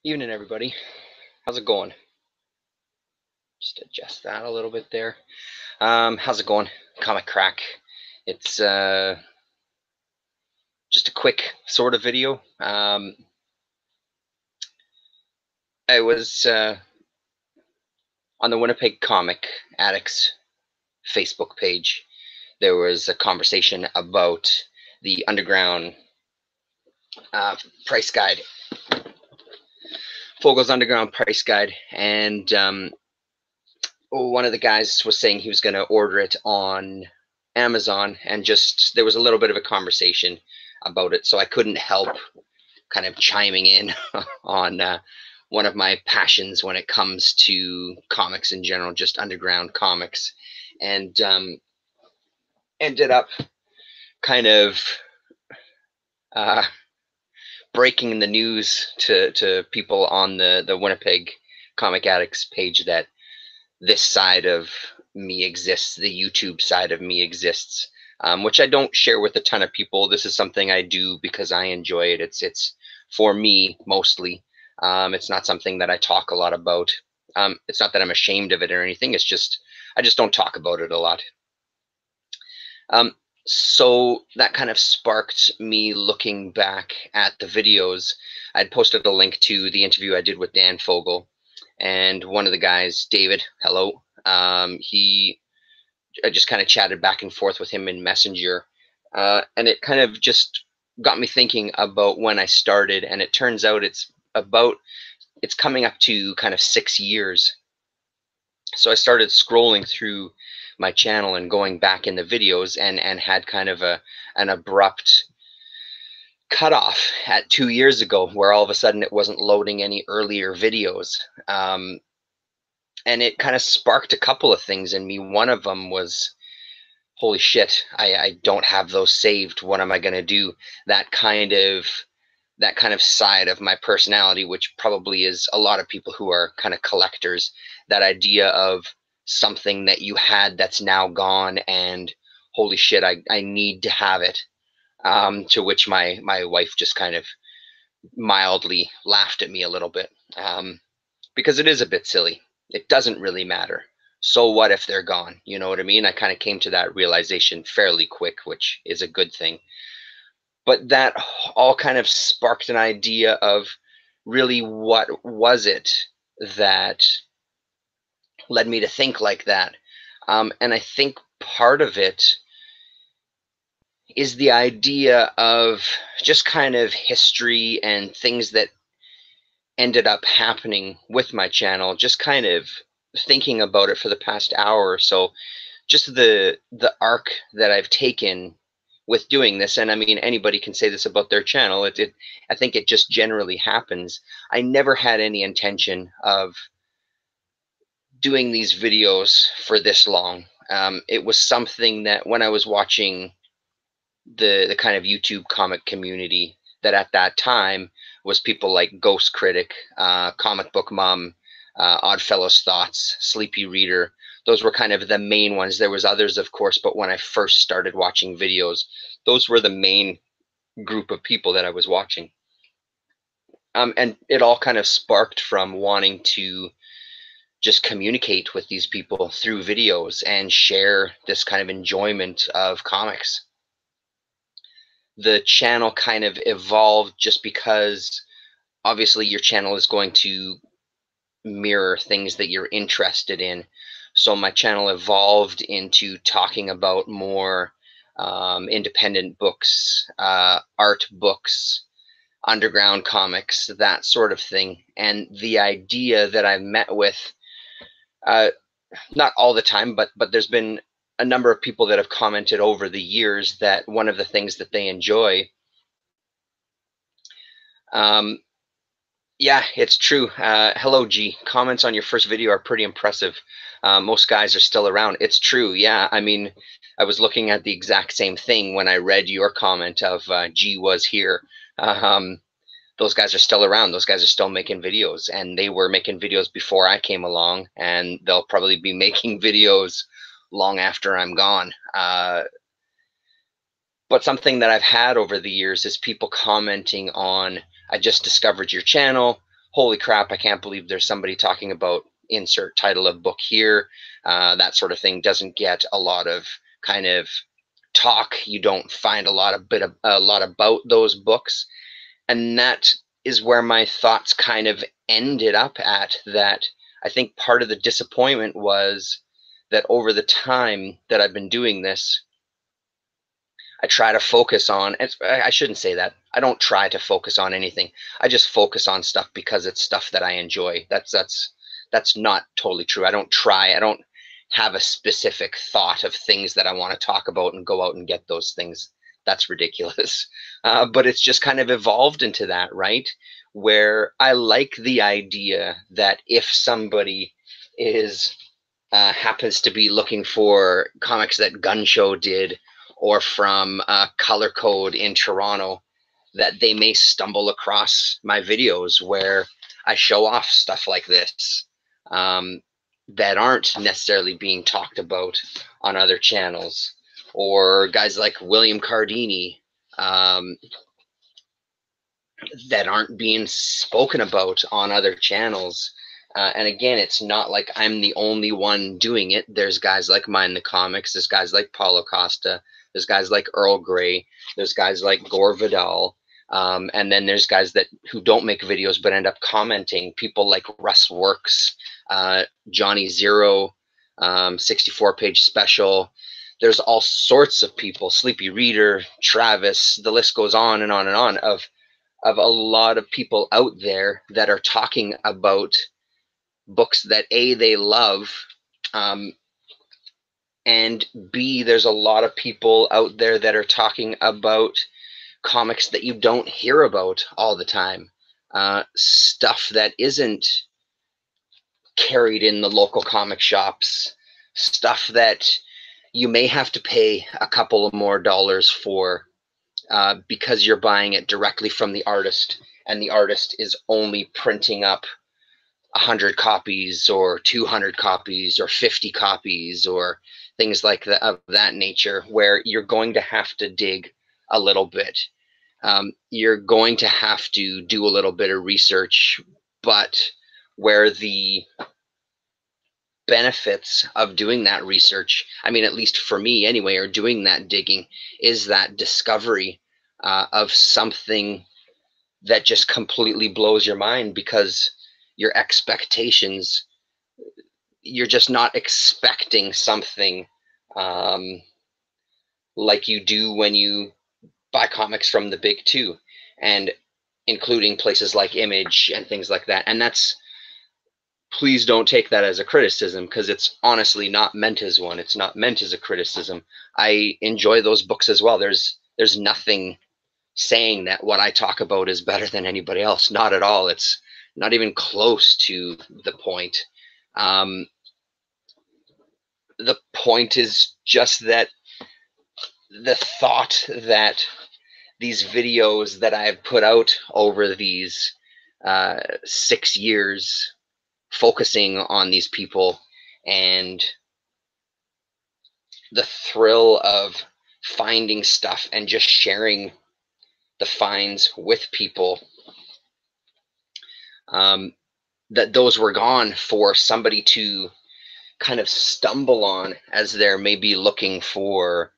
Evening, everybody. How's it going? Just adjust that a little bit there. How's it going? Comic Crack. It's just a quick sort of video. I was on the Winnipeg Comic Addicts Facebook page. There was a conversation about the underground price guide, Fogel's Underground Price Guide, and one of the guys was saying he was going to order it on Amazon, and just there was a little bit of a conversation about it, so I couldn't help kind of chiming in on one of my passions when it comes to comics in general, just underground comics, and ended up kind of uh, breaking the news to people on the Winnipeg Comic Addicts page that this side of me exists, the YouTube side of me exists, which I don't share with a ton of people. This is something I do because I enjoy it. It's for me mostly. It's not something that I talk a lot about. It's not that I'm ashamed of it or anything. It's just I just don't talk about it a lot. So that kind of sparked me looking back at the videos. I'd posted a link to the interview I did with Dan Fogel, and one of the guys, David, hello, I just kind of chatted back and forth with him in Messenger, and it kind of just got me thinking about when I started, and it turns out it's coming up to kind of 6 years. So I started scrolling through my channel and going back in the videos, and had kind of an abrupt cutoff at 2 years ago, where all of a sudden it wasn't loading any earlier videos. And it kind of sparked a couple of things in me. One of them was, holy shit, I don't have those saved. What am I going to do? That kind of side of my personality, which probably is a lot of people who are kind of collectors, that idea of something that you had that's now gone, and holy shit, I need to have it. To which my wife just kind of mildly laughed at me a little bit, because it is a bit silly. It doesn't really matter. So what if they're gone? You know what I mean? I kind of came to that realization fairly quick, which is a good thing. But that all kind of sparked an idea of really what was it that led me to think like that. And I think part of it is the idea of just kind of history and things that ended up happening with my channel, just kind of thinking about it for the past hour or so, just the arc that I've taken with doing this. And I mean, anybody can say this about their channel. I think it just generally happens. I never had any intention of doing these videos for this long. It was something that when I was watching the kind of YouTube comic community, that at that time was people like Ghost Critic, Comic Book Mom, Oddfellows Thoughts, Sleepy Reader. Those were kind of the main ones. There was others, of course, but when I first started watching videos, those were the main group of people that I was watching. And it all kind of sparked from wanting to just communicate with these people through videos and share this kind of enjoyment of comics. The channel kind of evolved just because obviously your channel is going to mirror things that you're interested in. So my channel evolved into talking about more independent books, art books, underground comics, that sort of thing. And the idea that I've met with, not all the time, but there's been a number of people that have commented over the years that one of the things that they enjoy, yeah, it's true. Hello, G. Comments on your first video are pretty impressive. Most guys are still around. It's true. Yeah. I mean, I was looking at the exact same thing when I read your comment of G was here. Those guys are still around. Those guys are still making videos, and they were making videos before I came along, and they'll probably be making videos long after I'm gone. But something that I've had over the years is people commenting on, I just discovered your channel. holy crap, I can't believe there's somebody talking about insert title of book here. That sort of thing doesn't get a lot of kind of talk. You don't find a lot about those books. And that is where my thoughts kind of ended up at. That I think part of the disappointment was that over the time that I've been doing this, I try to focus on, I shouldn't say that. I don't try to focus on anything. I just focus on stuff because it's stuff that I enjoy. That's not totally true. I don't have a specific thought of things that I want to talk about and go out and get those things. That's ridiculous. But it's just kind of evolved into that, right? Where I like the idea that if somebody is happens to be looking for comics that Gun Show did, or from Color Code in Toronto, that they may stumble across my videos where I show off stuff like this that aren't necessarily being talked about on other channels, or guys like William Cardini that aren't being spoken about on other channels. And again, it's not like I'm the only one doing it. There's guys like Mind the Comics. There's guys like Paulo Costa. There's guys like Earl Grey. There's guys like Gore Vidal. And then there's guys who don't make videos but end up commenting. People like Russ Works, Johnny Zero, 64-page special. There's all sorts of people. Sleepy Reader, Travis. The list goes on and on and on of a lot of people out there that are talking about books that A, they love, and B, there's a lot of people out there that are talking about comics that you don't hear about all the time. Stuff that isn't carried in the local comic shops, stuff that you may have to pay a couple of more dollars for because you're buying it directly from the artist, and the artist is only printing up 100 copies or 200 copies or 50 copies or things like that of that nature, where you're going to have to dig a little bit. You're going to have to do a little bit of research, but where the benefits of doing that research, I mean, at least for me anyway, or doing that digging, is that discovery of something that just completely blows your mind, because your expectations, you're just not expecting something like you do when you buy comics from the big two, and including places like Image and things like that. And that's, please don't take that as a criticism, because it's honestly not meant as one. It's not meant as a criticism. I enjoy those books as well. There's nothing saying that what I talk about is better than anybody else. Not at all. It's not even close to the point. The point is just that the thought that these videos that I've put out over these 6 years, focusing on these people, and the thrill of finding stuff and just sharing the finds with people, that those were gone for somebody to kind of stumble on as they're maybe looking for,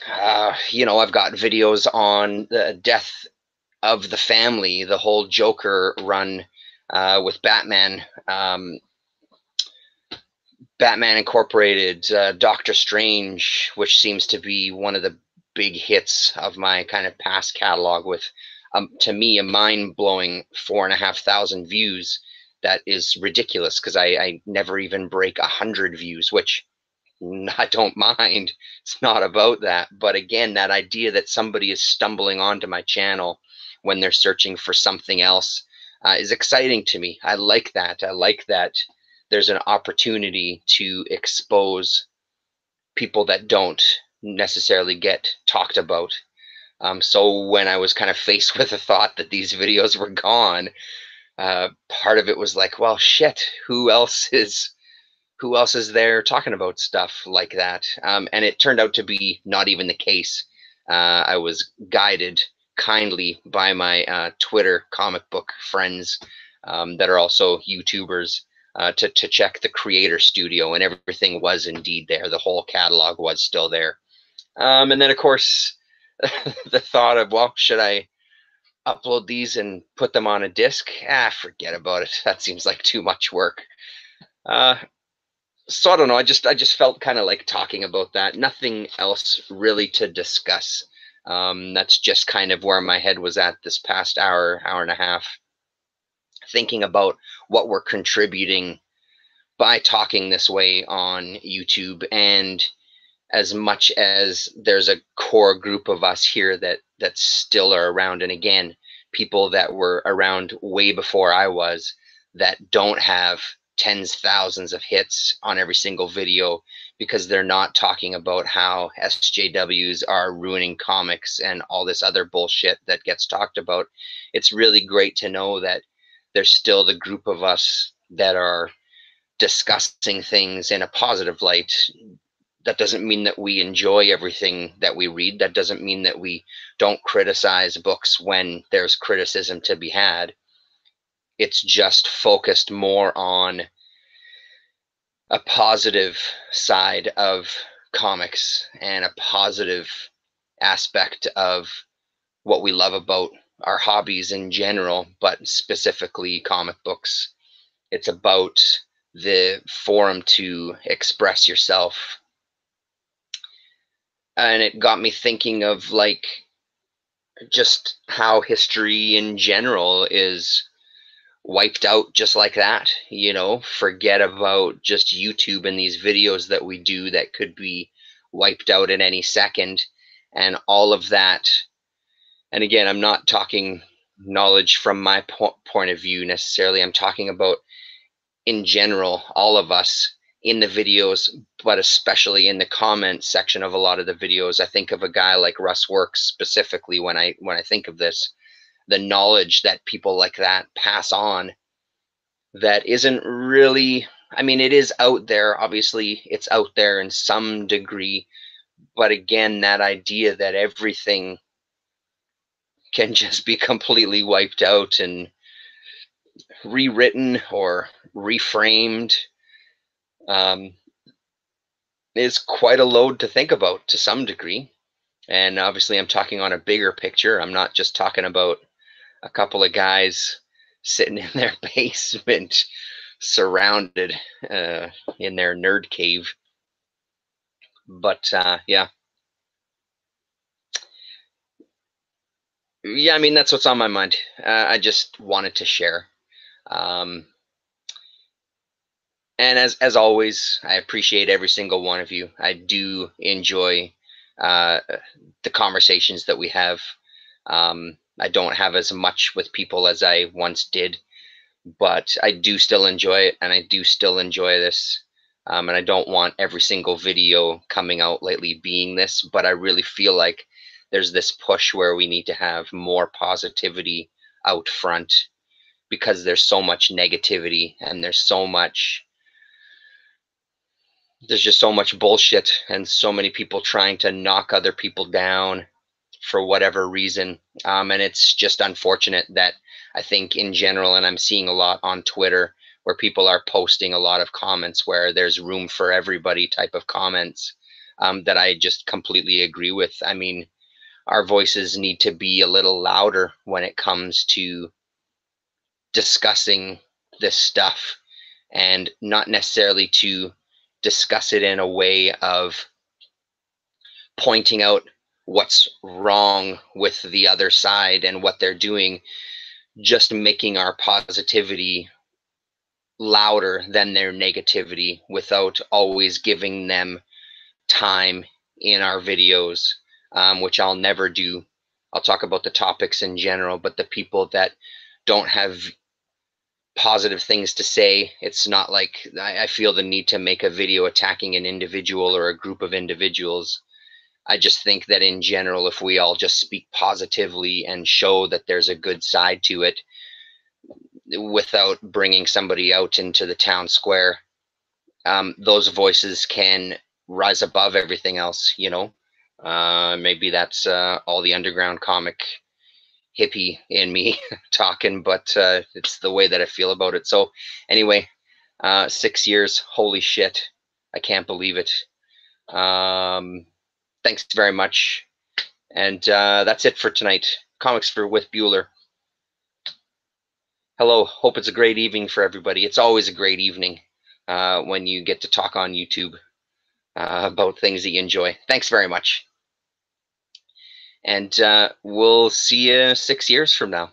I've got videos on the death of the family, the whole Joker run with Batman, Batman Incorporated, Doctor Strange, which seems to be one of the big hits of my kind of past catalog, with, to me, a mind-blowing 4,500 views. That is ridiculous, because I never even break 100 views, which I don't mind. It's not about that. But again, that idea that somebody is stumbling onto my channel when they're searching for something else is exciting to me. I like that. I like that there's an opportunity to expose people that don't necessarily get talked about. So when I was kind of faced with the thought that these videos were gone, part of it was like, well, shit, who else is there talking about stuff like that? And it turned out to be not even the case. I was guided kindly by my Twitter comic book friends that are also YouTubers to check the Creator Studio, and everything was indeed there. The whole catalog was still there. And then, of course, the thought of, well, should I upload these and put them on a disc? Forget about it. That seems like too much work. So I don't know. I just felt kind of like talking about that. Nothing else really to discuss. That's just kind of where my head was at this past hour and a half, thinking about what we're contributing by talking this way on YouTube. And as much as there's a core group of us here that still are around, and again, people that were around way before I was, that don't have tens thousands of hits on every single video, because they're not talking about how SJWs are ruining comics and all this other bullshit that gets talked about. It's really great to know that there's still the group of us that are discussing things in a positive light. That doesn't mean that we enjoy everything that we read. That doesn't mean that we don't criticize books when there's criticism to be had. It's just focused more on a positive side of comics and a positive aspect of what we love about our hobbies in general, but specifically comic books. It's about the forum to express yourself. And it got me thinking of like just how history in general is wiped out just like that. Forget about just YouTube and these videos that we do that could be wiped out at any second, and all of that. And again, I'm not talking knowledge from my point of view necessarily. I'm talking about in general, all of us in the videos, but especially in the comment section of a lot of the videos. I think of a guy like Russ Works specifically when I think of this, the knowledge that people like that pass on that isn't really, I mean, it is out there. Obviously, it's out there in some degree. But again, that idea that everything can just be completely wiped out and rewritten or reframed is quite a load to think about to some degree. And obviously, I'm talking on a bigger picture. I'm not just talking about a couple of guys sitting in their basement surrounded in their nerd cave. But yeah, I mean, that's what's on my mind. I just wanted to share. And as always, I appreciate every single one of you. I do enjoy the conversations that we have. I don't have as much with people as I once did, but I do still enjoy it, and I do still enjoy this. And I don't want every single video coming out lately being this, but I really feel like there's this push where we need to have more positivity out front, because there's so much negativity and there's just so much bullshit and so many people trying to knock other people down for whatever reason. And it's just unfortunate that I think in general, and I'm seeing a lot on Twitter where people are posting a lot of comments where there's room for everybody type of comments that I just completely agree with. I mean, our voices need to be a little louder when it comes to discussing this stuff, and not necessarily to discuss it in a way of pointing out what's wrong with the other side and what they're doing, just making our positivity louder than their negativity without always giving them time in our videos, which I'll never do. I'll talk about the topics in general, but the people that don't have positive things to say, it's not like I feel the need to make a video attacking an individual or a group of individuals. I just think that in general, if we all just speak positively and show that there's a good side to it without bringing somebody out into the town square, those voices can rise above everything else, Maybe that's all the underground comic hippie in me talking, but it's the way that I feel about it. So anyway, 6 years, holy shit, I can't believe it. Thanks very much, and that's it for tonight. Comics for with Bueller. Hello, hope it's a great evening for everybody. It's always a great evening when you get to talk on YouTube about things that you enjoy. Thanks very much. And we'll see you 6 years from now.